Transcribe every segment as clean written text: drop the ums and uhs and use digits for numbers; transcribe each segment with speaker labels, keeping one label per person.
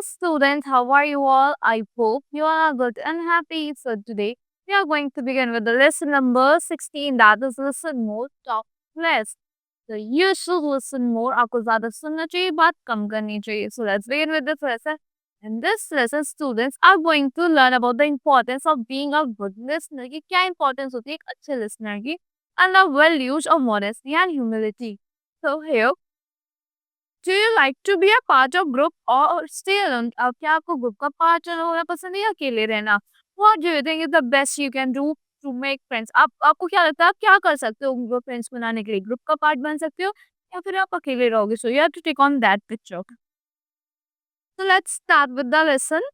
Speaker 1: students, how are you all? I hope you all are good and happy. So today we are going to begin with the lesson number 16, that is listen more, talk less. So you should listen more. आपको ज़्यादा सुनना चाहिए, बात कम करनी चाहिए. So let's begin with this lesson. In this lesson, students are going to learn about the importance of being a good listener. कि क्या importance होती है एक अच्छे listener की, and the values of modesty and humility. So here Do you like to be a part of group or stay alone? अब क्या आपको ग्रुप का पार्ट होना पसंद है या अकेले रहना? What do you think is the best you can do to make friends? आपको क्या लगता है आप क्या कर सकते हो ग्रुप फ्रेंड्स बनाने के लिए? ग्रुप का पार्ट बन सकते हो या फिर आप अकेले रहोगे? So you have to take on that picture. So let's start with the lesson.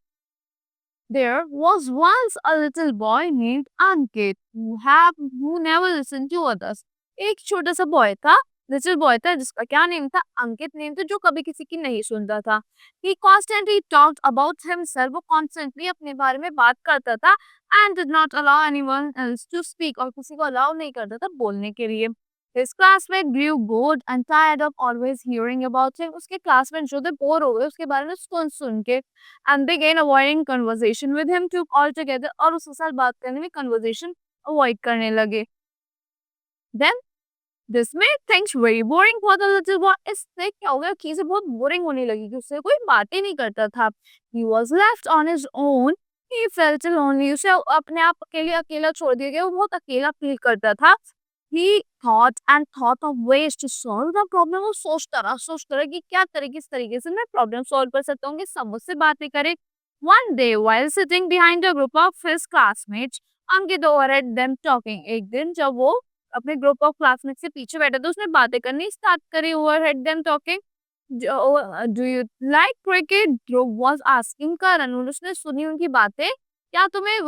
Speaker 1: There was once a little boy named Ankit who never listened to others. एक छोटा सा बॉय था, लिटिल बॉय था जिसका क्या नेम था? अंकित name था, जो कभी किसी की नहीं सुनता था. He constantly talked about himself. वो constantly अपने बारे में बात करता था and did not allow anyone else to speak. और किसी को allow नहीं करता था बोलने के लिए. His classmate grew bored and tired of always hearing about him. उसके classmates जो थे बोर हो गए उसके बारे में सुन के and began avoiding conversation with him too altogether. और उसके साथ बात करने में conversation avoid करने लगे. Then this made things very boring for the little boy. इससे क्या हो गया? चीजें बहुत boring होने लगी कि उससे कोई बात ही नहीं करता था. He was left on his own. He felt lonely. उसे अपने आप अकेले अकेला छोड़ दिया गया. वो बहुत अकेला फील करता था. He thought of ways to solve the problem. वो सोचता रहा कि क्या करे, किस तरीके से मैं प्रॉब्लम सॉल्व कर सकता हूँ कि सब मुझसे बातें करे. One day, while sitting behind a group of his classmates, Ankit overheard them talking. एक दिन जब वो अपने ग्रुप ऑफ क्लासमेट से पीछे बैठा था उसने बातें करनी स्टार्ट करी. overheard them talking. Do you like cricket? Dhruv was asking करण. उसने सुनी उनकी बातें. क्या तुम्हें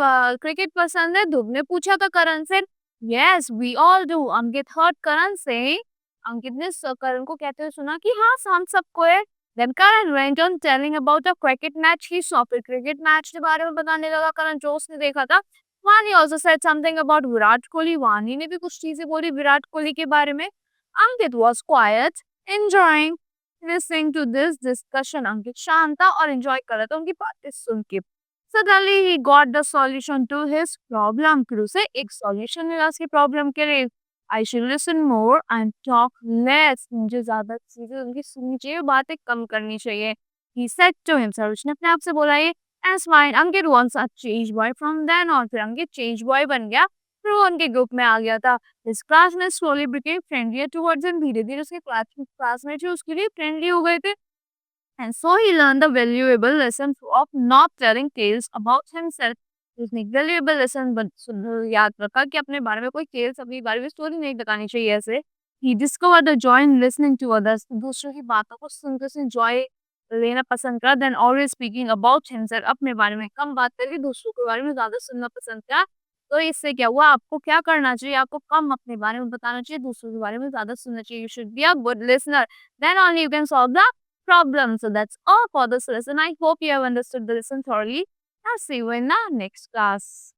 Speaker 1: क्रिकेट पसंद है? ध्रुव ने पूछा था करण से. Yes, we all do. Ankit heard Karan saying. अंकित ने करण को कहते हुए सुना कि हाँ हम सबको है. Then Karan went on telling about a cricket match he saw. फिर क्रिकेट मैच के बारे में बताने लगा करण जो उसने देखा था. Vani also said something about Virat Kohli. वानी ने भी कुछ चीजें बोली विराट कोहली के बारे में. अंकित was quiet, enjoying listening to this discussion. अंकित शांत था और enjoy कर रहा था उनकी बातें सुन के. Suddenly he got the solution to his problem. फिर उसे एक solution मिला उसकी problem के लिए. I should listen more and talk less. मुझे ज्यादा चीजें उनकी सुननी चाहिए, बातें कम करनी चाहिए. He said to himself. उसने अपने आप से बोला ये. As fine, Ankit wants a change boy from then on. फिर अंकित change boy बन गया. फिर वो उनके ग्रुप में आ गया था. His classmates slowly became friendlier towards him. धीरे धीरे उसके क्लासमेट जो उसके लिए फ्रेंडली हो गए थे. And so he learned the valuable lesson of not telling tales about himself. उसने एक valuable lesson याद रखा कि अपने बारे में कोई tales अपने बारे में स्टोरी नहीं बतानी चाहिए ऐसे. He discovered the joy in listening to others. दूसरों की बातों को सुनकर उसने joy लेना पसंद करा. Then always speaking about himself. अपने बारे में कम बात करके दूसरों के बारे में ज्यादा सुनना पसंद करा. तो इससे क्या हुआ? आपको क्या करना चाहिए? आपको कम अपने बारे में बताना चाहिए, दूसरों के बारे में ज्यादा सुनना चाहिए. You should be a good listener. Then only you can solve the problem. So that's all for this lesson. I hope you have understood the lesson thoroughly. I'll see you in the next class.